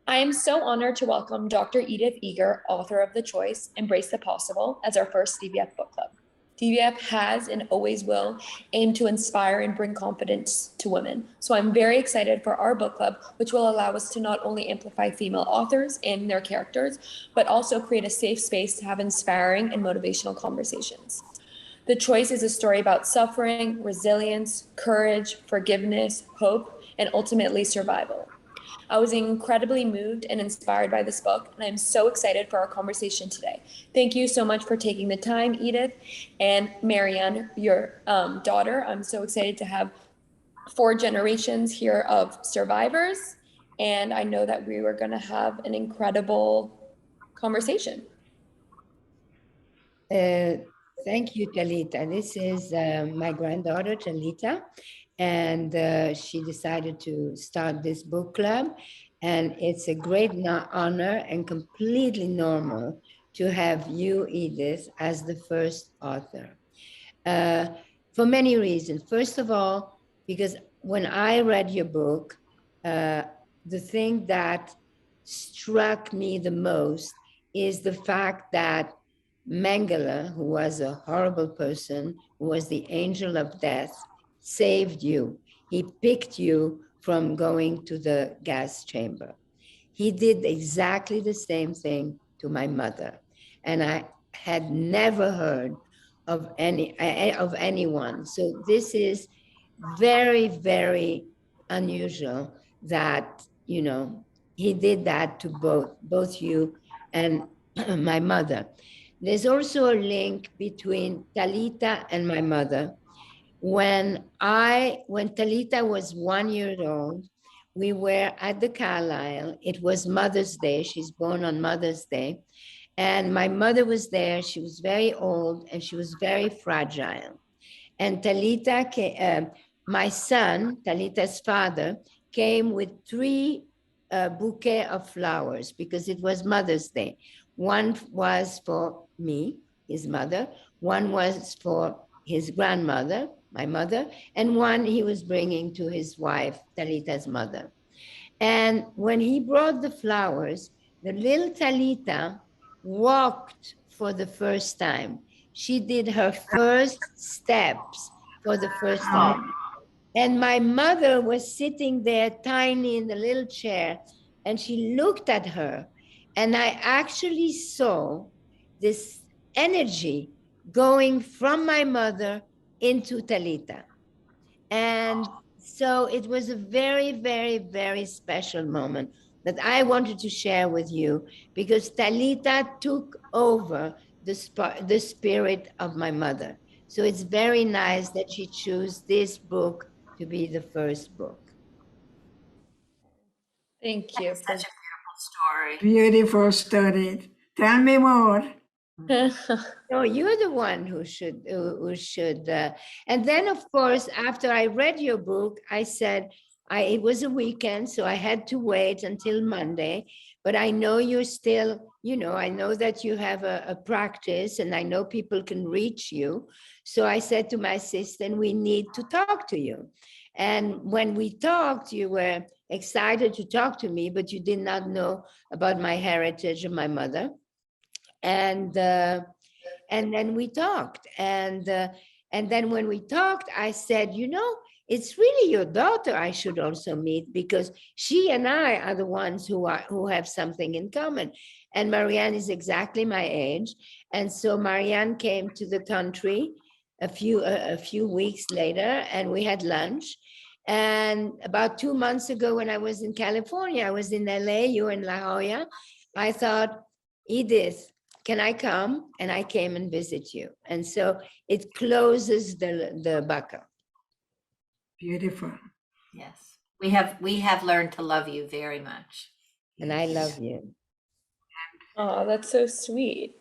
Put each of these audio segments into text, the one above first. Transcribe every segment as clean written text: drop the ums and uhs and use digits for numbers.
I am so honored to welcome Dr. Edith Eger, author of The Choice, Embrace the Possible, as our first DVF book club. DVF has and always will aim to inspire and bring confidence to women. So I'm very excited for our book club, which will allow us to not only amplify female authors and their characters, but also create a safe space to have inspiring and motivational conversations. The Choice is a story about suffering, resilience, courage, forgiveness, hope, and ultimately survival. I was incredibly moved and inspired by this book, and I'm so excited for our conversation today. Thank you so much for taking the time, Edith, and Marianne, your daughter. I'm so excited to have 4 generations here of survivors, and I know that we were going to have an incredible conversation. Thank you, Talita. This is my granddaughter, Talita, and she decided to start this book club. And it's a great honor and completely normal to have you, Edith, as the first author. For many reasons. First of all, because when I read your book, the thing that struck me the most is the fact that Mengele, who was a horrible person, who was the angel of death, saved you. He picked you from going to the gas chamber. He did exactly the same thing to my mother. And I had never heard of anyone. So this is very, very unusual that, you know, he did that to both you and my mother. There's also a link between Talita and my mother. When Talita was 1 year old, we were at the Carlisle. It was Mother's Day. She's born on Mother's Day. And my mother was there. She was very old and she was very fragile. And Talita, my son, Talita's father, came with 3 bouquets of flowers because it was Mother's Day. One was for me, his mother. One was for his grandmother, my mother, and one he was bringing to his wife, Talita's mother. And when he brought the flowers, the little Talita walked for the first time. She did her first steps for the first time. And my mother was sitting there tiny in the little chair, and she looked at her, and I actually saw this energy going from my mother into Talita. And so it was a very, very, very special moment that I wanted to share with you because Talita took over the spirit of my mother. So it's very nice that she chose this book to be the first book. Thank you. That's such a beautiful story. Beautiful story. Tell me more. No, you're the one who should. And then, of course, after I read your book, I said, it was a weekend, so I had to wait until Monday. But I know you're still, you know, I know that you have a practice and I know people can reach you. So I said to my assistant, we need to talk to you. And when we talked, you were excited to talk to me, but you did not know about my heritage of my mother. And then we talked. And then when we talked, I said, you know, it's really your daughter I should also meet because she and I are the ones who have something in common. And Marianne is exactly my age. And so Marianne came to the country a few weeks later, and we had lunch. And about 2 months ago, when I was in California, I was in LA, you were in La Jolla, I thought, Edith, can I come? And I came and visit you. And so it closes the bucket. Beautiful. Yes, we have learned to love you very much. And I love you. Oh, that's so sweet.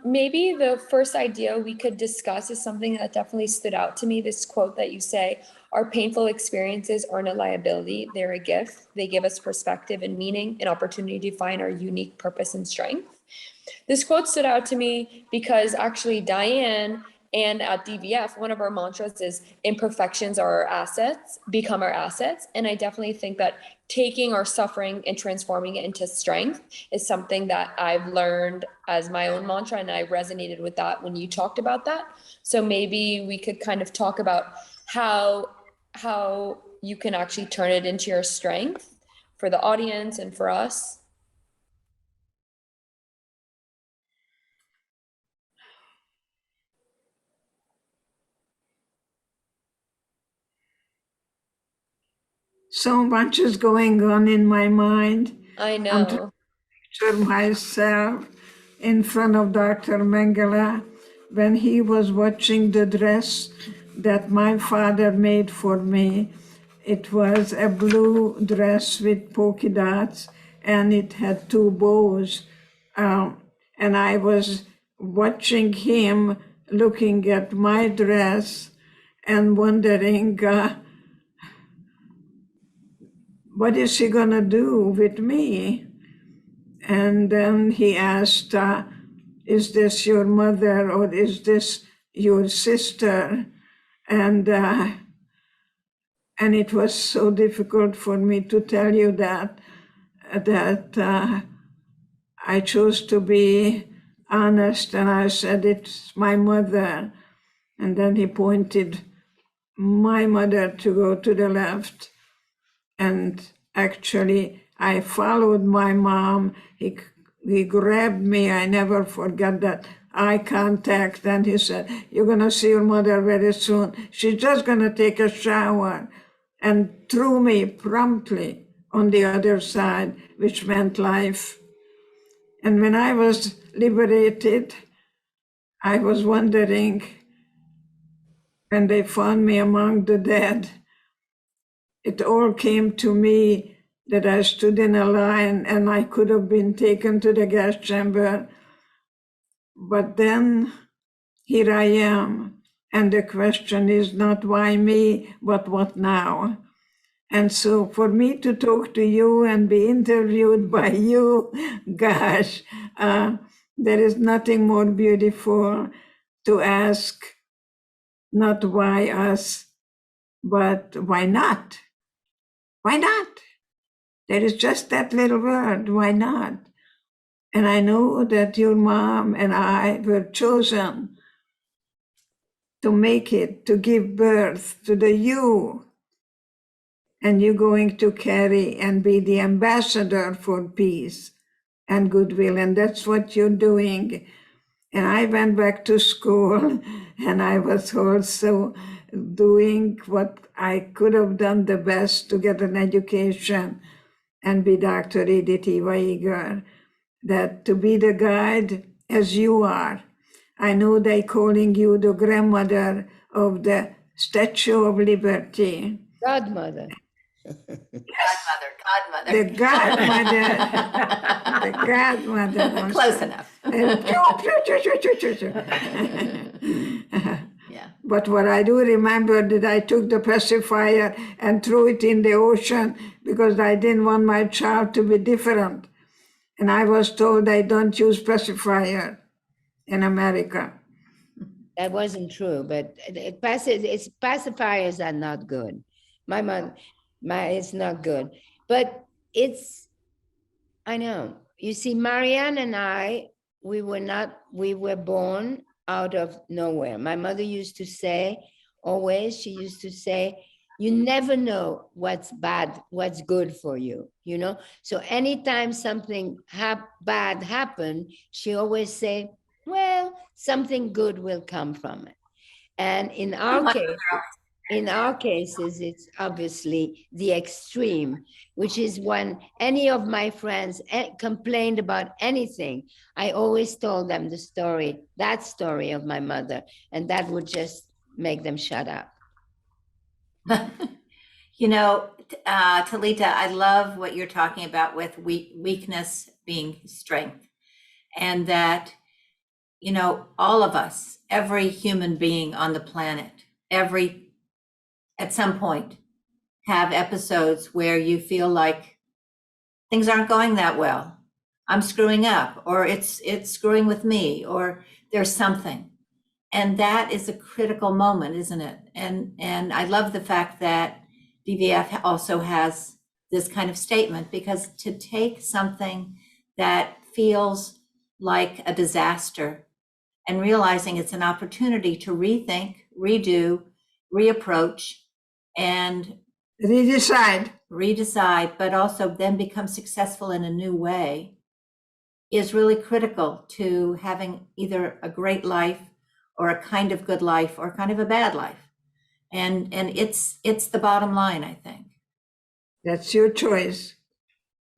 Maybe the first idea we could discuss is something that definitely stood out to me. This quote that you say, our painful experiences aren't a liability, they're a gift. They give us perspective and meaning, an opportunity to find our unique purpose and strength. This quote stood out to me because actually Diane And at DVF, one of our mantras is imperfections are our assets, become our assets. And I definitely think that taking our suffering and transforming it into strength is something that I've learned as my own mantra. And I resonated with that when you talked about that. So maybe we could kind of talk about how you can actually turn it into your strength for the audience and for us. So much is going on in my mind. I I'm trying to know. picture myself in front of Dr. Mengele when he was watching the dress that my father made for me. It was a blue dress with polka dots, and it had two bows. And I was watching him looking at my dress and wondering, what is he gonna do with me? And then he asked, is this your mother or is this your sister? And it was so difficult for me to tell you that I chose to be honest, and I said, it's my mother. And then he pointed my mother to go to the left. And actually, I followed my mom. He grabbed me. I never forget that eye contact. And he said, you're going to see your mother very soon. She's just going to take a shower. And threw me promptly on the other side, which meant life. And when I was liberated, I was wondering, when they found me among the dead, it all came to me that I stood in a line and I could have been taken to the gas chamber. But then here I am. And the question is not why me, but what now? And so for me to talk to you and be interviewed by you, gosh, there is nothing more beautiful to ask, not why us, but why not? Why not? There is just that little word, why not? And I know that your mom and I were chosen to make it, to give birth to the you. And you're going to carry and be the ambassador for peace and goodwill. And that's what you're doing. And I went back to school and I was also doing what I could have done the best to get an education and be Dr. Edith Eger, that to be the guide as you are. I know they're calling you the grandmother of the Statue of Liberty. Godmother. Godmother. The godmother. The godmother. Close enough. Yeah. But what I do remember that I took the pacifier and threw it in the ocean because I didn't want my child to be different. And I was told I don't use pacifier in America. That wasn't true, but pacifiers are not good. My mom, it's not good. But I know. You see, Marianne and I, we were born out of nowhere. My mother used to say, she used to say, you never know what's bad, what's good for you, you know? So anytime something bad happened, she always say, well, something good will come from it. And in our cases, it's obviously the extreme, which is when any of my friends complained about anything, I always told them that story of my mother, and that would just make them shut up. You know, Talita, I love what you're talking about with weakness being strength, and that, you know, all of us, every human being on the planet, at some point, have episodes where you feel like things aren't going that well. I'm screwing up, or it's screwing with me, or there's something. And that is a critical moment, isn't it? And I love the fact that DVF also has this kind of statement, because to take something that feels like a disaster and realizing it's an opportunity to rethink, redo, reapproach, and redecide, but also then become successful in a new way, is really critical to having either a great life or a kind of good life or kind of a bad life. And it's the bottom line, I think. That's your choice.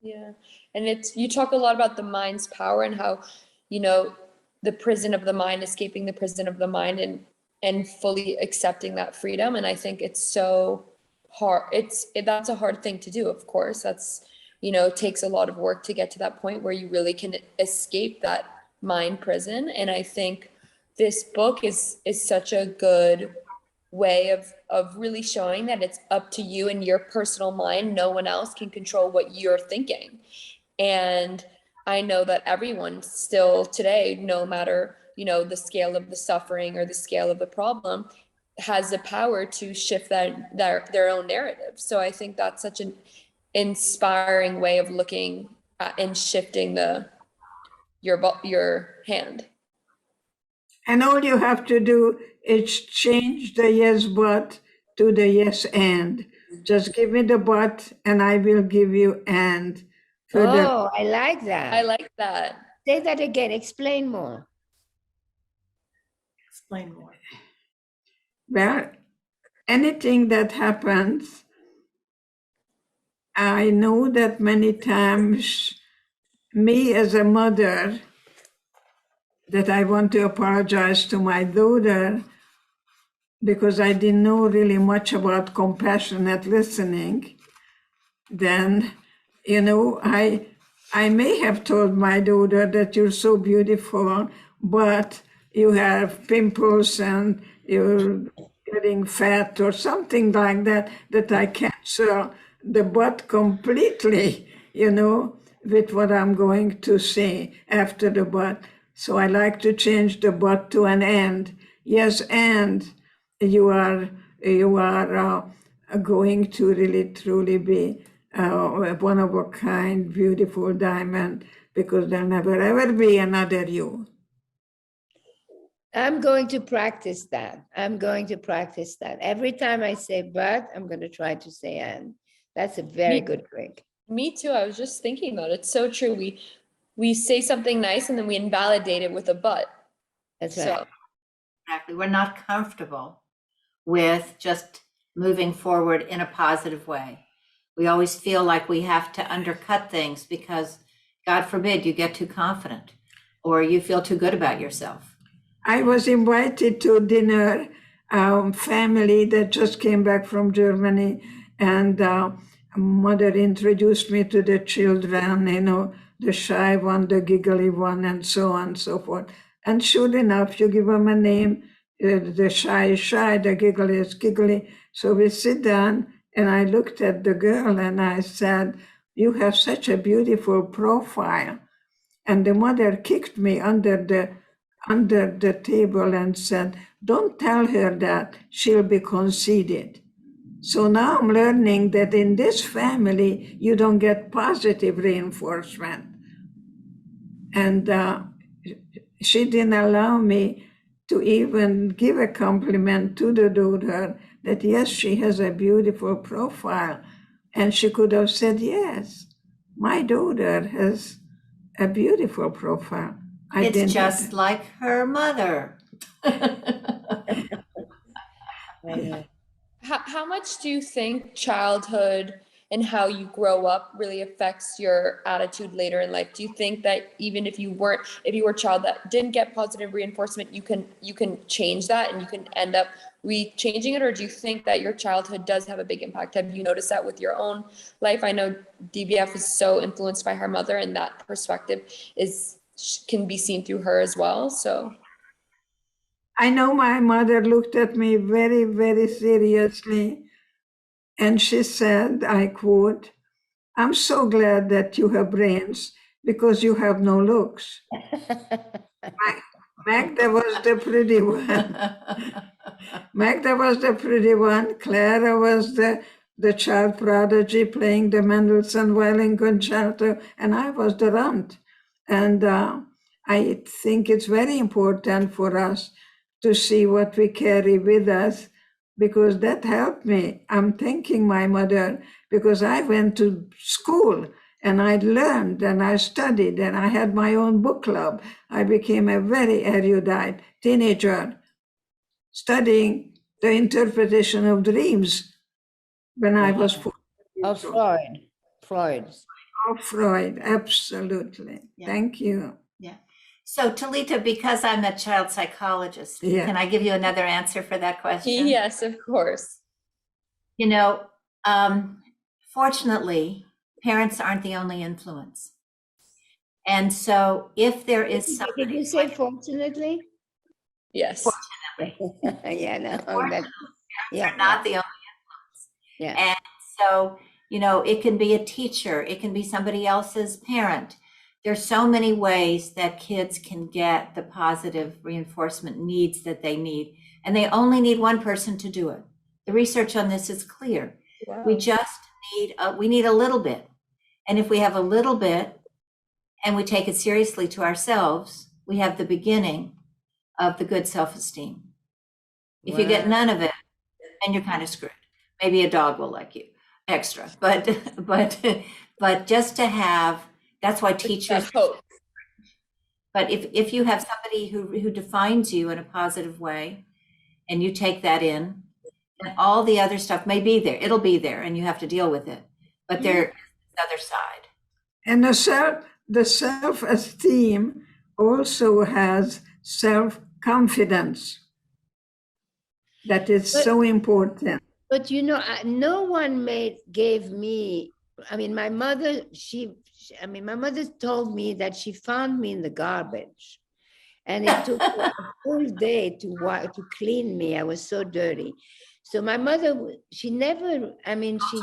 Yeah. And you talk a lot about the mind's power and how, the prison of the mind, escaping the prison of the mind, and fully accepting that freedom. And I think it's so hard. That's a hard thing to do. Of course, that's, it takes a lot of work to get to that point where you really can escape that mind prison. And I think this book is such a good way of really showing that it's up to you and your personal mind. No one else can control what you're thinking. And I know that everyone still today, no matter, the scale of the suffering or the scale of the problem, has the power to shift their own narrative. So I think that's such an inspiring way of looking at and shifting your hand. And all you have to do is change the yes but to the yes and. Just give me the but and I will give you and. Oh, I like that. I like that. Say that again. Explain more. Explain more. Well, anything that happens, I know that many times me as a mother, that I want to apologize to my daughter because I didn't know really much about compassionate listening. Then, I may have told my daughter that you're so beautiful, but you have pimples and you're getting fat or something like that, that I cancel the but completely, with what I'm going to say after the but. So I like to change the but to an and. Yes, and you are going to really truly be one of a kind, beautiful diamond, because there'll never ever be another you. I'm going to practice that. Every time I say but, I'm going to try to say and. That's a very good trick. Me too. I was just thinking about it. It's so true. We say something nice and then we invalidate it with a but. That's right. Exactly. We're not comfortable with just moving forward in a positive way. We always feel like we have to undercut things because, God forbid, you get too confident or you feel too good about yourself. I was invited to dinner, family that just came back from Germany, and mother introduced me to the children, the shy one, the giggly one, and so on and so forth. And sure enough, you give them a name, the shy is shy, the giggly is giggly. So we sit down, and I looked at the girl and I said, you have such a beautiful profile. And the mother kicked me under the table and said, don't tell her that, she'll be conceited. So now I'm learning that in this family, you don't get positive reinforcement. And she didn't allow me to even give a compliment to the daughter that, yes, she has a beautiful profile. And she could have said, yes, my daughter has a beautiful profile. It's just like her mother. How much do you think childhood and how you grow up really affects your attitude later in life? Do you think that even if you were a child that didn't get positive reinforcement, you can change that and you can end up changing it? Or do you think that your childhood does have a big impact? Have you noticed that with your own life? I know DVF is so influenced by her mother, and that perspective can be seen through her as well. So I know my mother looked at me very, very seriously, and she said, I quote, I'm so glad that you have brains because you have no looks. Magda was the pretty one. Magda was the pretty one. Clara was the child prodigy playing the Mendelssohn violin concerto, and I was the runt. And I think it's very important for us to see what we carry with us, because that helped me. I'm thanking my mother, because I went to school and I learned and I studied and I had my own book club. I became a very erudite teenager, studying the interpretation of dreams when I was 4 Of years old. Freud's. Of Freud, absolutely. Yeah. Thank you. Yeah. So Talita, because I'm a child psychologist, Yeah. can I give you another answer for that question? Yes, of course. You know, fortunately, parents aren't the only influence. And so if there is Did somebody, you say fortunately? Yes. Yeah, no, Fortunately, yeah, they're not the only yeah. And so, you know, it can be a teacher, it can be somebody else's parent. There's so many ways that kids can get the positive reinforcement needs that they need, and they only need one person to do it. The research on this is clear. Wow. We just need a little bit. And if we have a little bit and we take it seriously to ourselves, we have the beginning of the good self-esteem. If you get none of it, then you're kind of screwed. Maybe a dog will like you extra, but just to have, that's why teachers. Hope. But if you have somebody who defines you in a positive way, and you take that in, then all the other stuff may be there. It'll be there, and you have to deal with it. But there is the other side. And the self-esteem also has self-confidence. That is so important. But you know, no one gave me. I mean, my mother. My mother told me that she found me in the garbage, and it took her a full day to clean me. I was so dirty. So my mother, she never. I mean, she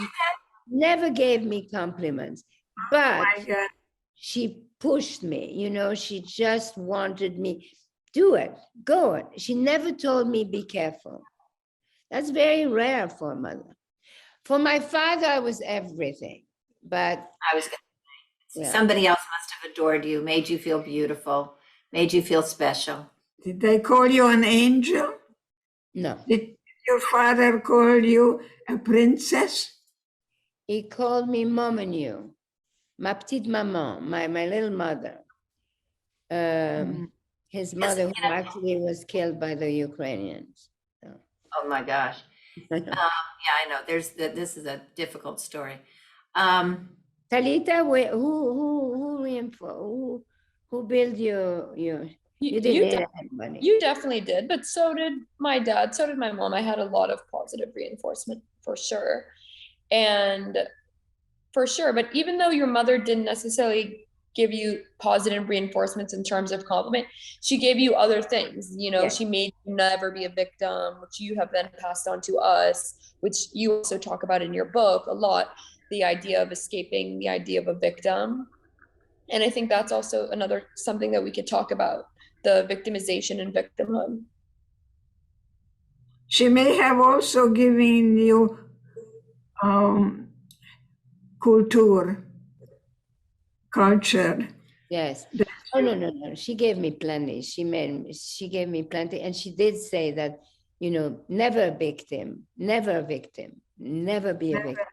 never gave me compliments, but she pushed me. You know, she just wanted me do it, go it. She never told me be careful. That's very rare for a mother. For my father, I was everything, but I was going to say, somebody else must have adored you, made you feel beautiful, made you feel special. Did they call you an angel? No. Did your father call you a princess? He called me Momenu, ma petite maman, my little mother. His mother, who actually was killed by the Ukrainians. So. Oh my gosh. Yeah, I know. This is a difficult story. Talita, who built you? You didn't anybody. You definitely did, but so did my dad, so did my mom. I had a lot of positive reinforcement for sure. But even though your mother didn't necessarily give you positive reinforcements in terms of compliment, she gave you other things. You know, She made you never be a victim, which you have then passed on to us, which you also talk about in your book a lot, the idea of escaping the idea of a victim. And I think that's also something that we could talk about, the victimization and victimhood. She may have also given you culture. Yes. Oh, no. She gave me plenty. She gave me plenty. And she did say that, you know, never a victim, never a victim, never be a victim.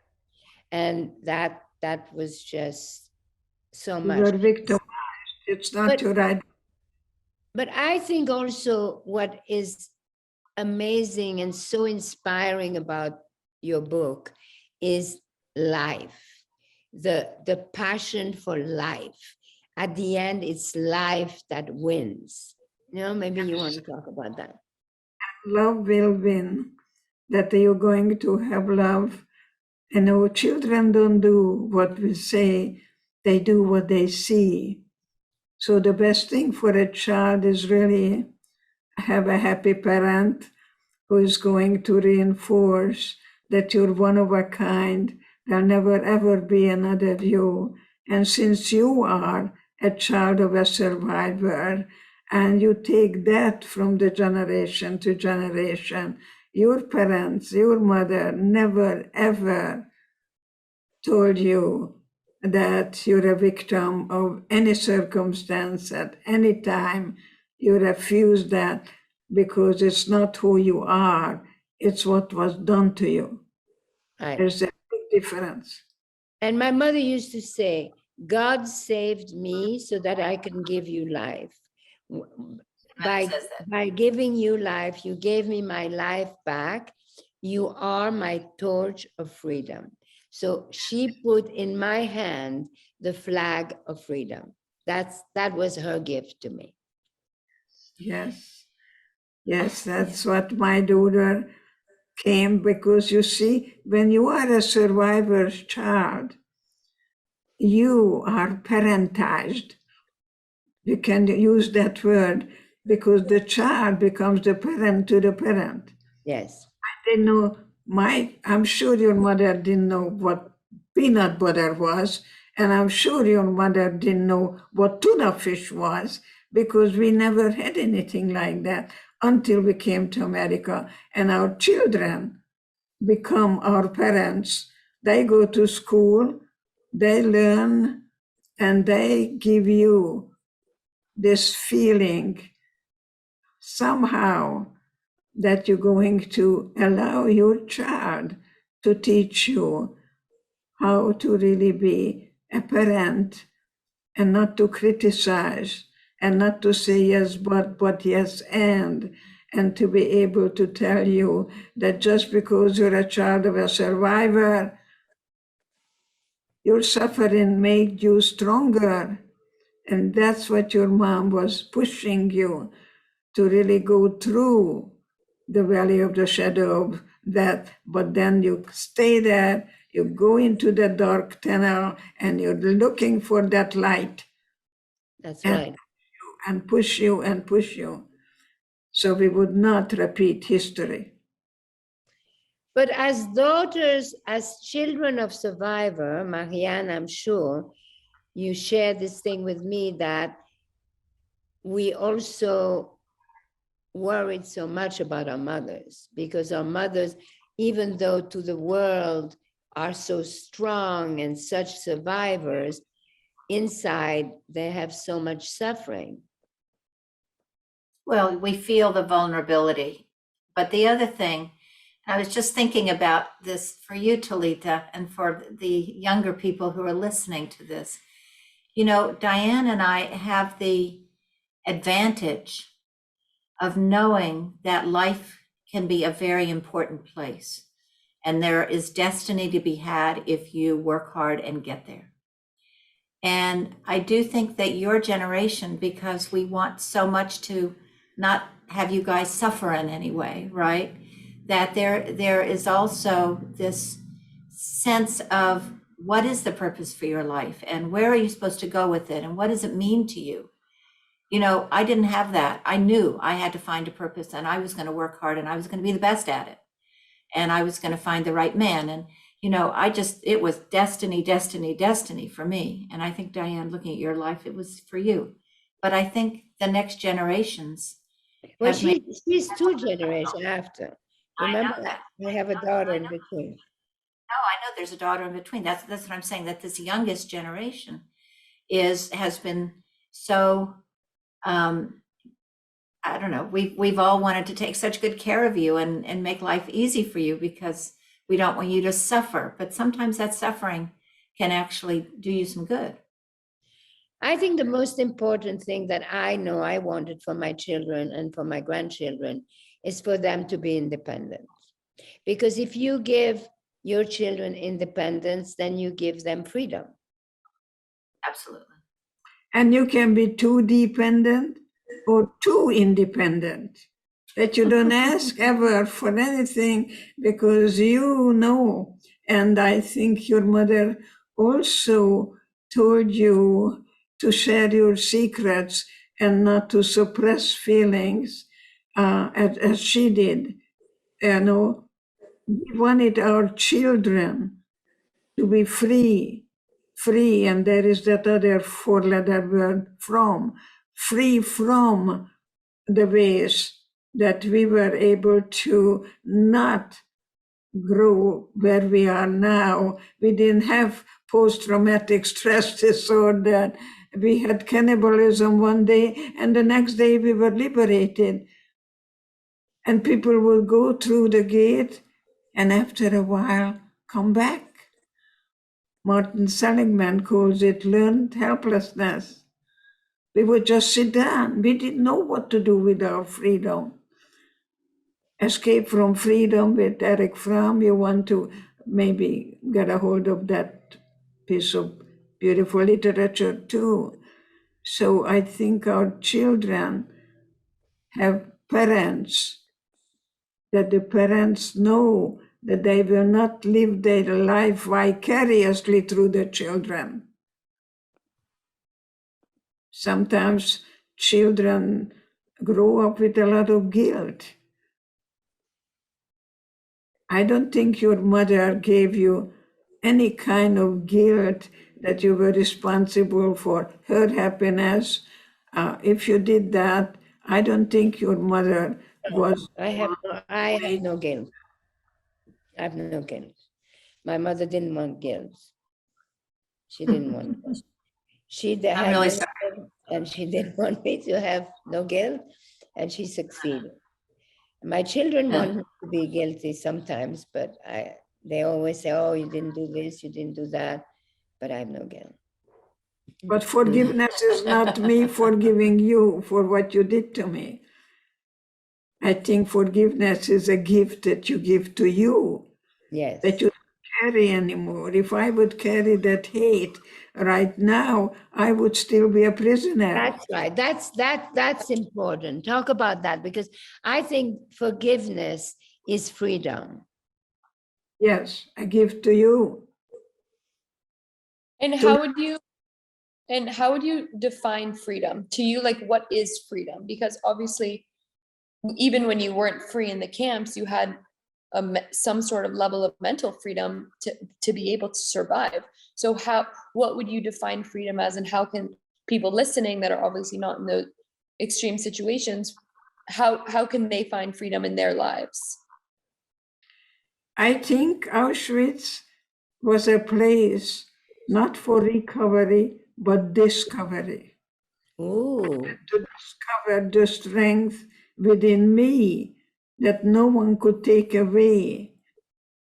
And that was just so much. You're victimized. It's not your right. But I think also what is amazing and so inspiring about your book is life. The passion for life. At the end, it's life that wins. You know, maybe you want to talk about that. Love will win, that you're going to have love. And our children don't do what we say, they do what they see. So the best thing for a child is really have a happy parent who is going to reinforce that you're one of a kind. There'll never, ever be another you. And since you are a child of a survivor, and you take that from the generation to generation. Your parents, your mother never ever told you that you're a victim of any circumstance at any time. You refuse that because it's not who you are, it's what was done to you. Right. There's a big difference. And my mother used to say, God saved me so that I can give you life. By, says that. by giving you life, you gave me my life back. You are my torch of freedom. So she put in my hand the flag of freedom. That was her gift to me. Yes. Yes, that's what my daughter came, because you see, when you are a survivor's child, you are parentized. You can use that word because the child becomes the parent to the parent. Yes. I didn't know I'm sure your mother didn't know what peanut butter was, and I'm sure your mother didn't know what tuna fish was, because we never had anything like that until we came to America. And our children become our parents. They go to school, they learn, and they give you this feeling somehow that you're going to allow your child to teach you how to really be a parent and not to criticize and not to say yes, but yes, and to be able to tell you that just because you're a child of a survivor, your suffering made you stronger. And that's what your mom was pushing you to really go through the valley of the shadow of death. But then you stay there, you go into the dark tunnel, and you're looking for that light. That's and, right. And push you and push you. So we would not repeat history. But as daughters, as children of survivor, Marianne, I'm sure you share this thing with me that we also worried so much about our mothers, because our mothers, even though to the world are so strong and such survivors, inside they have so much suffering. Well, we feel the vulnerability. But the other thing, I was just thinking about this for you, Talita, and for the younger people who are listening to this. You know, Diane and I have the advantage of knowing that life can be a very important place. And there is destiny to be had if you work hard and get there. And I do think that your generation, because we want so much to not have you guys suffer in any way, right? That there is also this sense of what is the purpose for your life and where are you supposed to go with it and what does it mean to you? You know, I didn't have that. I knew I had to find a purpose and I was going to work hard and I was going to be the best at it. And I was going to find the right man. And, you know, it was destiny, destiny, destiny for me. And I think, Diane, looking at your life, it was for you. But I think the next generations. Well, she's 2 generations after. Remember, I know that. I have a daughter in between. No, I know there's a daughter in between. That's what I'm saying, that this youngest generation has been so, I don't know, we've all wanted to take such good care of you and make life easy for you because we don't want you to suffer. But sometimes that suffering can actually do you some good. I think the most important thing that I know I wanted for my children and for my grandchildren is for them to be independent. Because if you give your children independence, then you give them freedom. Absolutely. And you can be too dependent or too independent, that you don't ask ever for anything because you know. And I think your mother also told you to share your secrets and not to suppress feelings as she did. You know, we wanted our children to be free, and there is that other 4-letter word, from, free from the ways that we were able to not grow where we are now. We didn't have post-traumatic stress disorder. We had cannibalism one day, and the next day we were liberated. And people will go through the gate and after a while come back. Martin Seligman calls it learned helplessness. We would just sit down. We didn't know what to do with our freedom. Escape from Freedom with Eric Fromm. You want to maybe get a hold of that piece of beautiful literature too. So I think our children have parents, that the parents know that they will not live their life vicariously through the children. Sometimes children grow up with a lot of guilt. I don't think your mother gave you any kind of guilt that you were responsible for her happiness. If you did that, I don't think your mother was. I have no guilt. I have no guilt. My mother didn't want guilt. She didn't want it. She I'm had really guilt, and she didn't want me to have no guilt, and she succeeded. My children want me to be guilty sometimes, but they always say, oh, you didn't do this, you didn't do that, but I have no guilt. But forgiveness is not me forgiving you for what you did to me. I think forgiveness is a gift that you give to you. Yes. That you don't carry anymore. If I would carry that hate right now, I would still be a prisoner. That's right. That's important. Talk about that, because I think forgiveness is freedom. Yes, I give to you. And how would you define freedom to you? Like, what is freedom? Because obviously, even when you weren't free in the camps, you had some sort of level of mental freedom to be able to survive. So what would you define freedom as, and how can people listening that are obviously not in those extreme situations, how can they find freedom in their lives? I think Auschwitz was a place not for recovery, but discovery. Ooh. To discover the strength within me that no one could take away.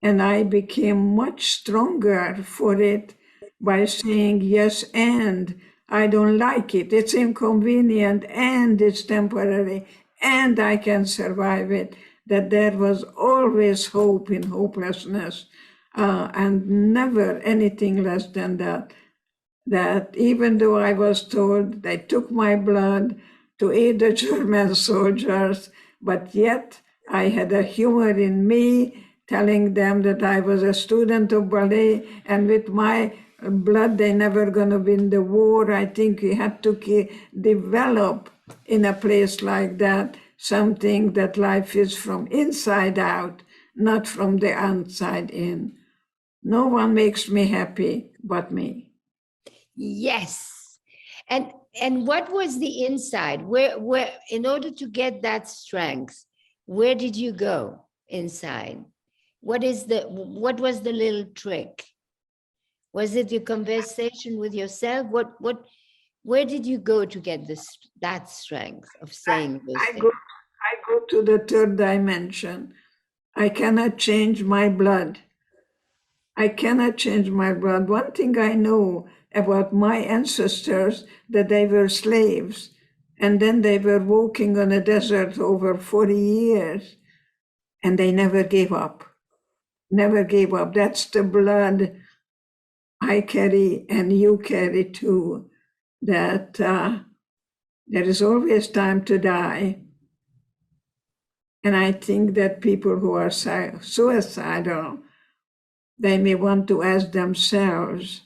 And I became much stronger for it by saying yes, and I don't like it. It's inconvenient and it's temporary and I can survive it. That there was always hope in hopelessness, and never anything less than that. That even though I was told they took my blood to aid the German soldiers, but yet I had a humor in me telling them that I was a student of ballet, and with my blood they never gonna win the war. I think we had to develop in a place like that something that life is from inside out, not from the outside in. No one makes me happy but me. Yes. And what was the inside? Where in order to get that strength, where did you go inside? What was the little trick? Was it your conversation with yourself? Where did you go to get that strength of saying those things? I go to the third dimension. I cannot change my blood. I cannot change my blood. One thing I know about my ancestors, that they were slaves, and then they were walking on a desert over 40 years, and they never gave up. Never gave up. That's the blood I carry and you carry too, that there is always time to die. And I think that people who are suicidal, they may want to ask themselves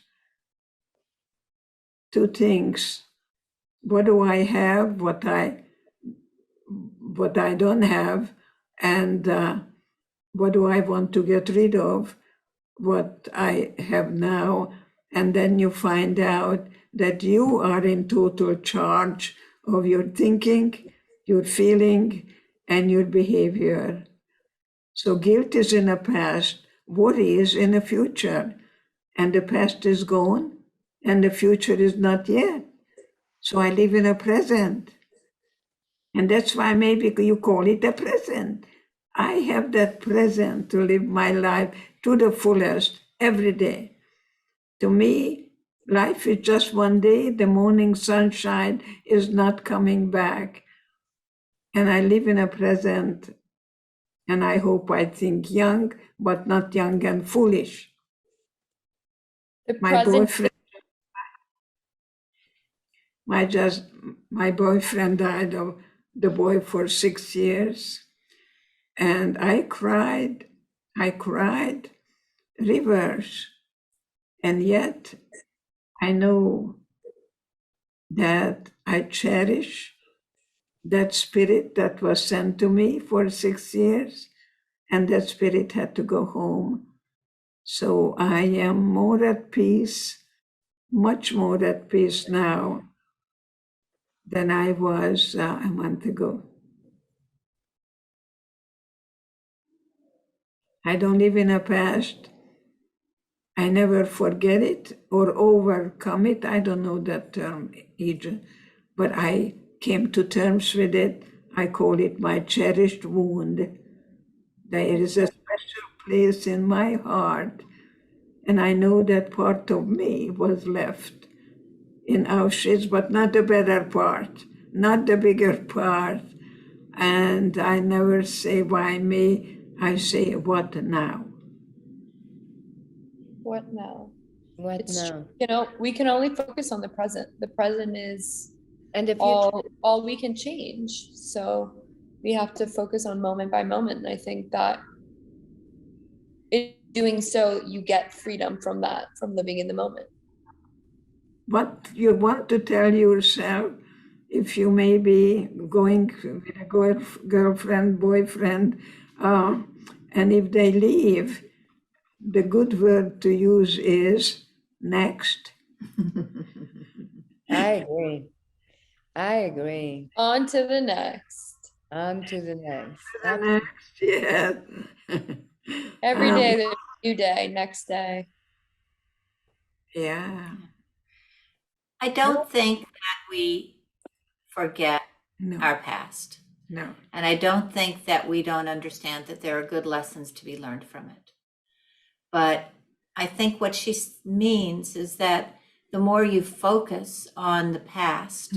two things. What do I have, what I don't have, and what do I want to get rid of, what I have now. And then you find out that you are in total charge of your thinking, your feeling, and your behavior. So guilt is in the past, worry is in the future, and the past is gone, and the future is not yet. So I live in a present. And that's why maybe you call it a present. I have that present to live my life to the fullest every day. To me, life is just one day. The morning sunshine is not coming back. And I live in a present. And I hope I think young, but not young and foolish. The My present, boyfriend, my boyfriend died of the boy for 6 years. And I cried rivers. And yet I know that I cherish that spirit that was sent to me for 6 years, and that spirit had to go home. So I am more at peace, much more at peace now than I was a month ago. I don't live in a past. I never forget it or overcome it. I don't know that term either, but I came to terms with it. I call it my cherished wound. There is a special place in my heart, and I know that part of me was left in Auschwitz, but not the better part, not the bigger part. And I never say why me, I say what now. what now? What It's now? You know, we can only focus on the present. The present is And the future. all we can change. So we have to focus on moment by moment. And I think that in doing so, you get freedom from that, from living in the moment. What you want to tell yourself if you may be going with a girlfriend, boyfriend, and if they leave, the good word to use is next. I agree. I agree. On to the next. On to the next. The next, yeah. Every day there's a new day, next day. Yeah. I don't think that we forget No, our past. no. And I don't think that we don't understand that there are good lessons to be learned from it. But I think what she means is that the more you focus on the past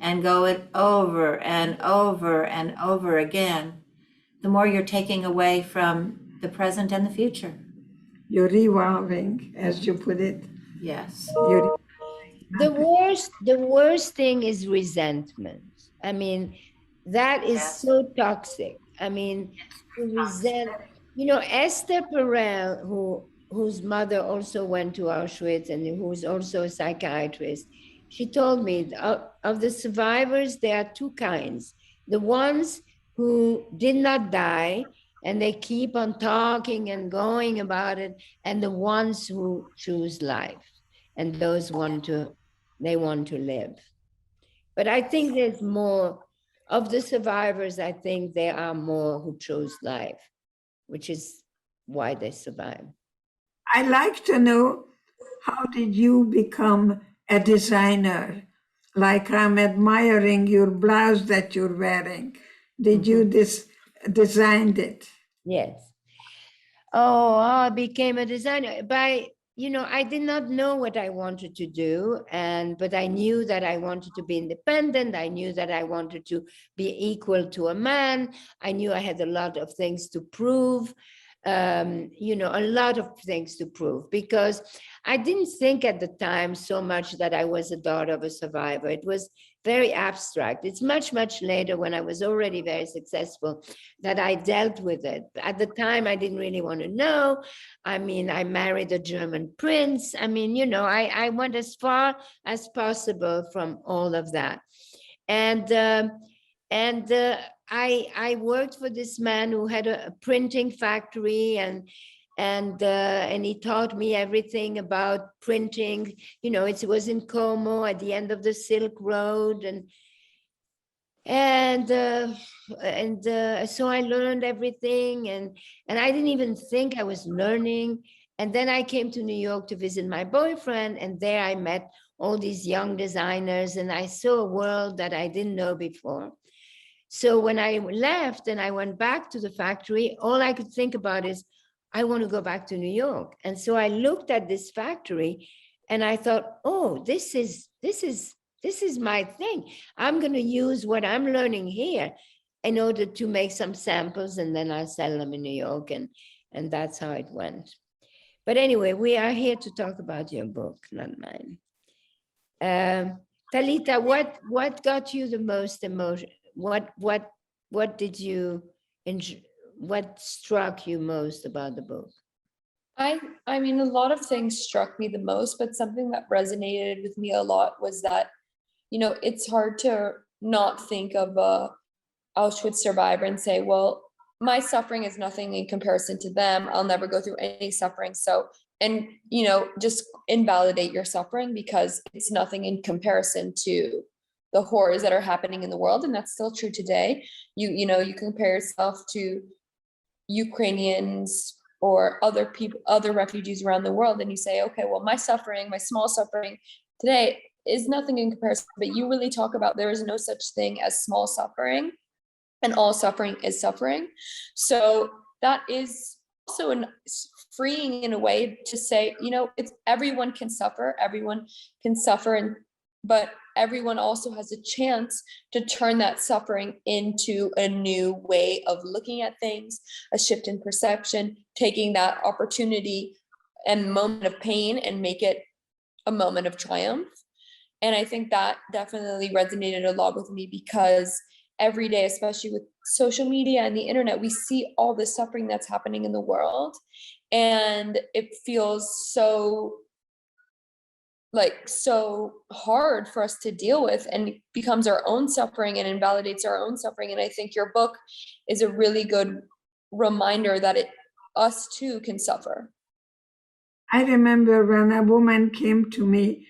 and go it over and over and over again, the more you're taking away from the present and the future. You're revolving, as you put it. Yes. You're The worst thing is resentment. I mean, that is Yes. so toxic. I mean, to resent, Esther Perel, whose mother also went to Auschwitz and who's also a psychiatrist, she told me of the survivors, there are two kinds. The ones who did not die and they keep on talking and going about it, and the ones who choose life. And those want to live. But I think there's more of the survivors. I think there are more who chose life, which is why they survive. I'd like to know, how did you become a designer? Like, I'm admiring your blouse that you're wearing. Did you designed it? Yes. Oh, I became a designer I did not know what I wanted to do, but I knew that I wanted to be independent. I knew that I wanted to be equal to a man. I knew I had a lot of things to prove, a lot of things to prove, because I didn't think at the time so much that I was a daughter of a survivor. It was very abstract. It's much, much later, when I was already very successful, that I dealt with it. At the time, I didn't really want to know. I mean, I married a German prince. I mean, I went as far as possible from all of that. And I worked for this man who had a printing factory, and he taught me everything about printing. It was in Como at the end of the Silk Road, and And so I learned everything, and I didn't even think I was learning. And then I came to New York to visit my boyfriend, and there I met all these young designers, and I saw a world that I didn't know before. So when I left and I went back to the factory, all I could think about is, I want to go back to New York. And so I looked at this factory and I thought, oh, this is my thing. I'm going to use what I'm learning here in order to make some samples, and then I'll sell them in New York. And that's how it went. But anyway, we are here to talk about your book, not mine. Talita, what got you the most emotion? What did you enjoy? What struck you most about the book? I mean, a lot of things struck me the most, but something that resonated with me a lot was that, you know, it's hard to not think of a Auschwitz survivor and say, well, my suffering is nothing in comparison to them. I'll never go through any suffering. So, and, you know, just invalidate your suffering because it's nothing in comparison to the horrors that are happening in the world. And that's still true today. You know, you compare yourself to Ukrainians or other people, other refugees around the world, and you say, okay, well, my suffering, my small suffering today is nothing in comparison. But you really talk about there is no such thing as small suffering, and all suffering is suffering. So that is also freeing in a way to say, you know, it's everyone can suffer, and but everyone also has a chance to turn that suffering into a new way of looking at things, a shift in perception, taking that opportunity and moment of pain and make it a moment of triumph. And I think that definitely resonated a lot with me because every day, especially with social media and the internet, we see all the suffering that's happening in the world. And it feels so hard for us to deal with, and it becomes our own suffering and invalidates our own suffering. And I think your book is a really good reminder that us too can suffer. I remember when a woman came to me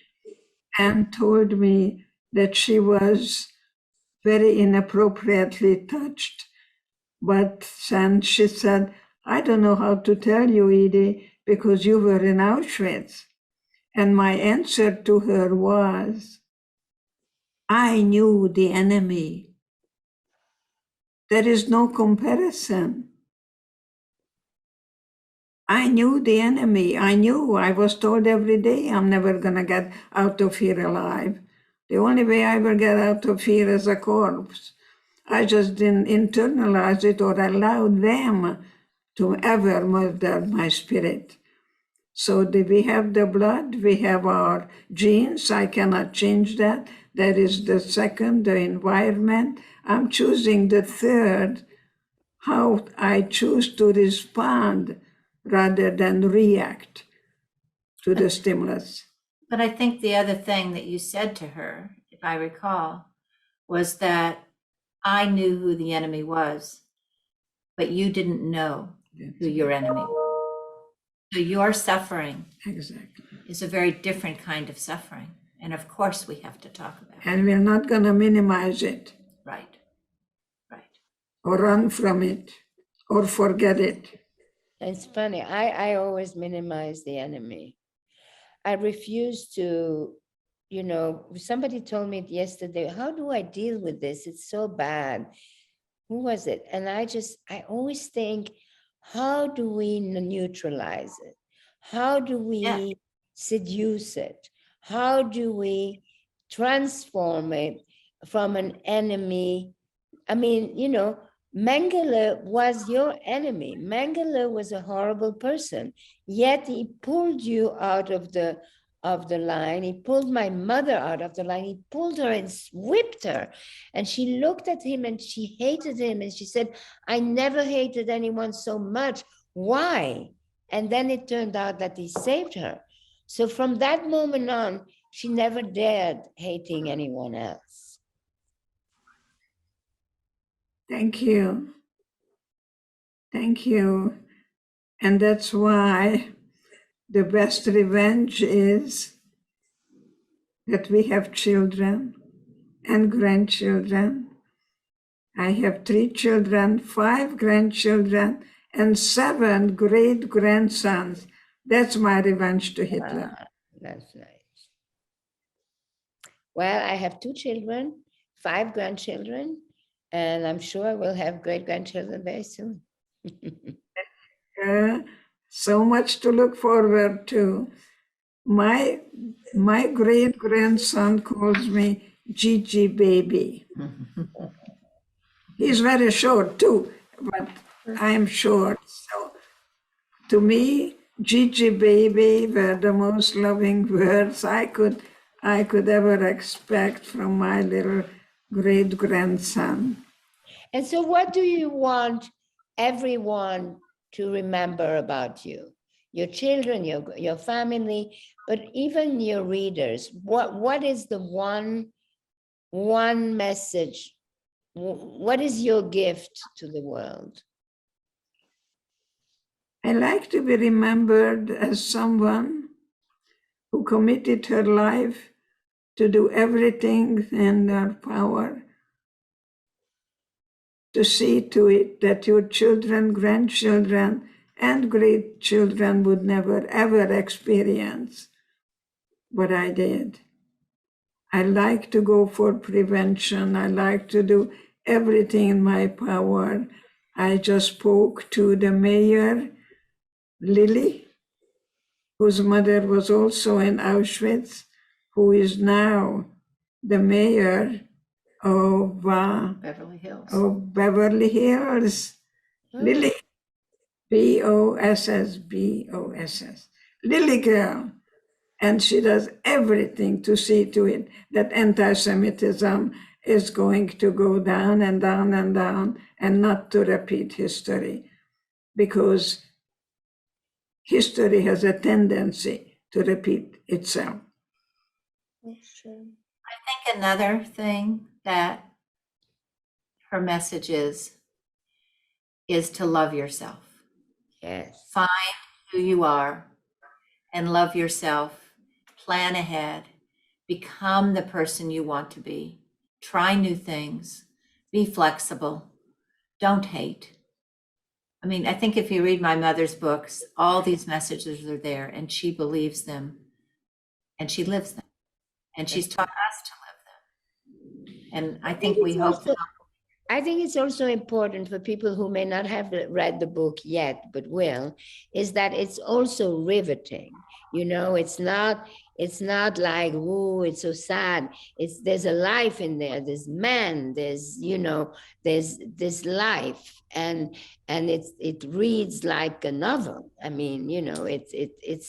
and told me that she was very inappropriately touched. But then she said, I don't know how to tell you, Edie, because you were in Auschwitz. And my answer to her was, I knew the enemy. There is no comparison. I knew the enemy. I was told every day I'm never going to get out of here alive. The only way I will get out of here is a corpse. I just didn't internalize it or allow them to ever murder my spirit. So we have the blood, we have our genes. I cannot change that. That is the second, the environment. I'm choosing the third, how I choose to respond rather than react to the stimulus. But I think the other thing that you said to her, if I recall, was that I knew who the enemy was, but you didn't know who your enemy was. So your suffering is a very different kind of suffering. And of course we have to talk about it. And we're not going to minimize it. Right. Or run from it, or forget it. It's funny. I always minimize the enemy. I refuse to, you know, somebody told me yesterday, how do I deal with this? It's so bad. Who was it? And I always think, how do we neutralize it? How do we seduce it? How do we transform it from an enemy? I mean, you know, Mengele was your enemy. Mengele was a horrible person, yet he pulled you out of the line. He pulled my mother out of the line. He pulled her and whipped her. And she looked at him and she hated him. And she said, I never hated anyone so much. Why? And then it turned out that he saved her. So from that moment on, she never dared hating anyone else. Thank you. Thank you. And that's why the best revenge is that we have children and grandchildren I have 3 children, 5 grandchildren, and 7 great-grandsons. That's my revenge to Hitler. That's nice. Well, I have 2 children, 5 grandchildren, and I'm sure we'll have great-grandchildren very soon. So much to look forward to. My great-grandson calls me Gigi baby. He's very short too, but I'm short. So to me, Gigi baby were the most loving words I could ever expect from my little great-grandson. And so what do you want everyone to remember about you? Your children, your family, but even your readers. What is the one message? What is your gift to the world? I like to be remembered as someone who committed her life to do everything in her power to see to it that your children, grandchildren, and great children would never ever experience what I did. I like to go for prevention. I like to do everything in my power. I just spoke to the mayor, Lily, whose mother was also in Auschwitz, who is now the mayor of Beverly Hills. Beverly Hills. Oh. Lily, B-O-S-S, B-O-S-S, Lily girl. And she does everything to see to it that anti-Semitism is going to go down and down and down, and not to repeat history, because history has a tendency to repeat itself. That's true. I think another thing that her message is to love yourself. Yes. Find who you are and love yourself. Plan ahead. Become the person you want to be. Try new things. Be flexible. Don't hate. I mean, I think if you read my mother's books, all these messages are there, and she believes them, and she lives them, and she's taught us to live them. And I think we hope that. I think it's also important for people who may not have read the book yet, but will, is that it's also riveting. You know, it's not like, ooh, it's so sad. There's a life in there. There's men. There's, you know, there's this life, and it reads like a novel. I mean, you know, it's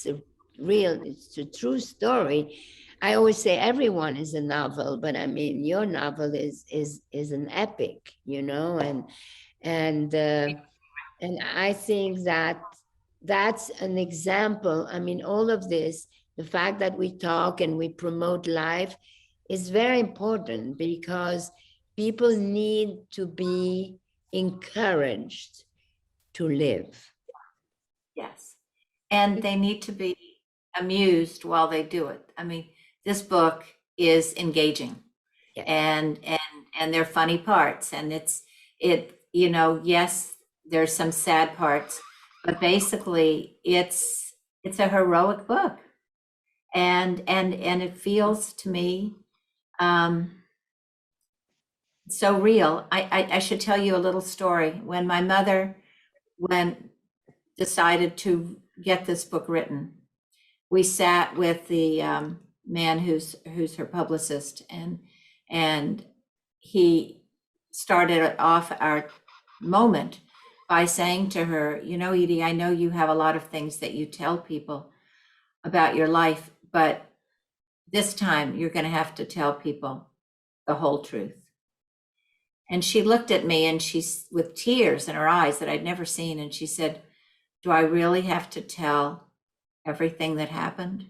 a true story. I always say everyone is a novel, but I mean, your novel is an epic, you know, and I think that that's an example. I mean, all of this, the fact that we talk and we promote life is very important, because people need to be encouraged to live. Yes. And they need to be amused while they do it. I mean, this book is engaging. Yeah. And there are funny parts, and you know, yes, there's some sad parts, but basically it's a heroic book. And it feels to me so real. I should tell you a little story. When my mother decided to get this book written, we sat with the man who's her publicist, and he started off our moment by saying to her, you know, Edie, I know you have a lot of things that you tell people about your life, but this time you're going to have to tell people the whole truth. And she looked at me, and she's with tears in her eyes that I'd never seen, and she said, do I really have to tell everything that happened?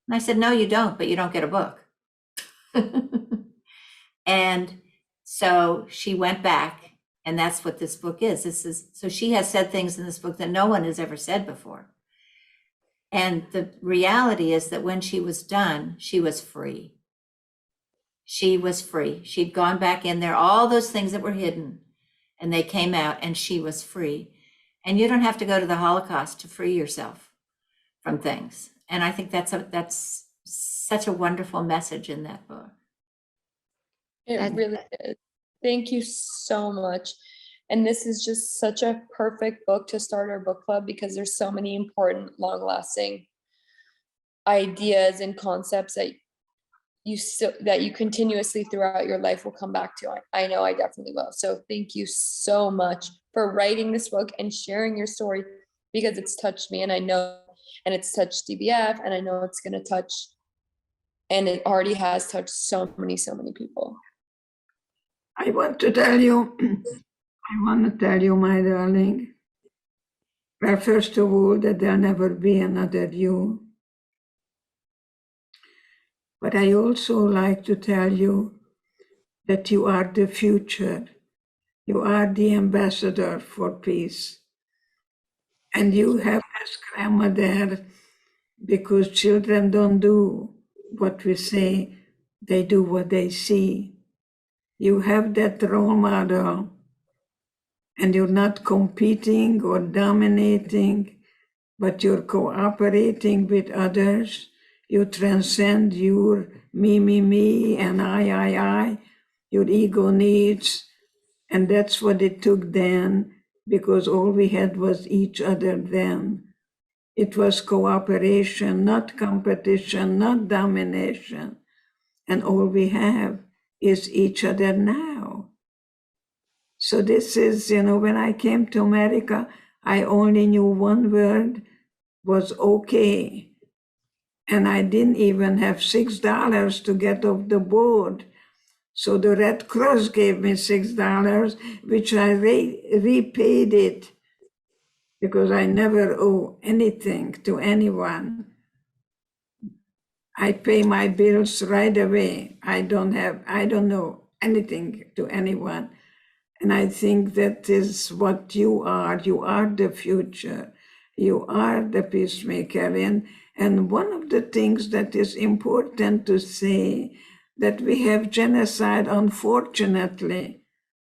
And I said, no, you don't, but you don't get a book. And so she went back, and that's what this book is. So she has said things in this book that no one has ever said before. And the reality is that when she was done, she was free. she was free. She'd gone back in there, all those things that were hidden, and they came out, and she was free. And you don't have to go to the Holocaust to free yourself from things. And I think that's such a wonderful message in that book. It really is. Thank you so much. And this is just such a perfect book to start our book club, because there's so many important, long-lasting ideas and concepts that you continuously throughout your life will come back to. I know I definitely will. So thank you so much for writing this book and sharing your story, because it's touched me, and I know, and it's touched DBF, and I know it's going to touch, and it already has touched so many people. I want to tell you, my darling, well, first of all, that there'll never be another you. But I also like to tell you that you are the future. You are the ambassador for peace. And you have this grammar there, because children don't do what we say, they do what they see. You have that role model, and you're not competing or dominating, but you're cooperating with others. You transcend your me, and I, your ego needs. And that's what it took then, because all we had was each other then. It was cooperation, not competition, not domination. And all we have is each other now. So this is, when I came to America, I only knew one word was okay. And I didn't even have $6 to get off the boat. So the Red Cross gave me $6, which I repaid it, because I never owe anything to anyone. I pay my bills right away. I don't know anything to anyone. And I think that is what you are. You are the future. You are the peacemaker. And one of the things that is important to say, that we have genocide, unfortunately,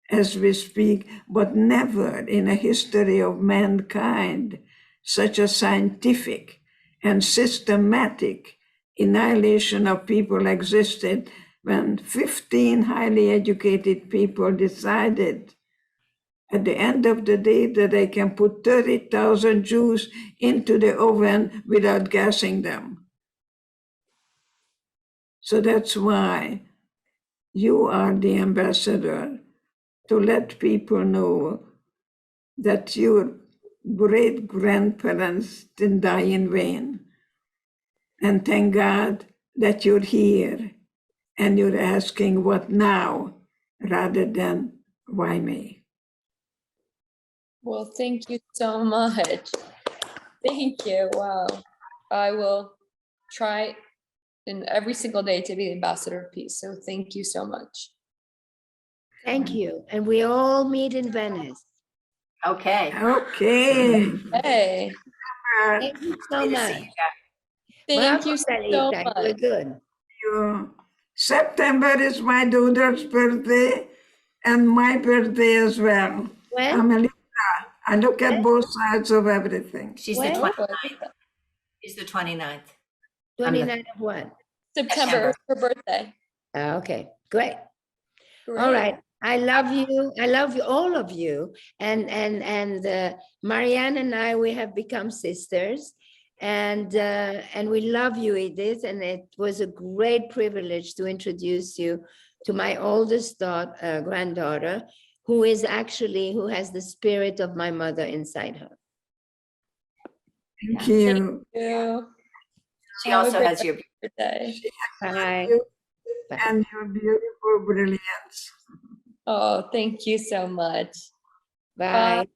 as we speak, but never in a history of mankind such a scientific and systematic annihilation of people existed, when 15 highly educated people decided at the end of the day that they can put 30,000 Jews into the oven without gassing them. So that's why you are the ambassador, to let people know that your great-grandparents didn't die in vain. And thank God that you're here and you're asking what now rather than why me. Well, thank you so much. Thank you. Wow. I will try every single day to be the ambassador of peace. So thank you so much. Thank you. And we all meet in Venice. Okay. Okay. Hey, Thank you so much. thank you so Talita. much. We're good. September is my daughter's birthday and my birthday as well. When? I'm a Libra. I look at both sides of everything. She's When? the Oh, 29th. She's the 29th. 29 of what? September, her birthday. Okay, great. Great. All right. I love you. I love you, all of you. And Marianne and I, we have become sisters. And we love you, Edith. And it was a great privilege to introduce you to my oldest granddaughter, who has the spirit of my mother inside her. Thank you. Thank you. She Have a also great has your birthday. Bye. And your beautiful brilliance. Oh, thank you so much. Bye.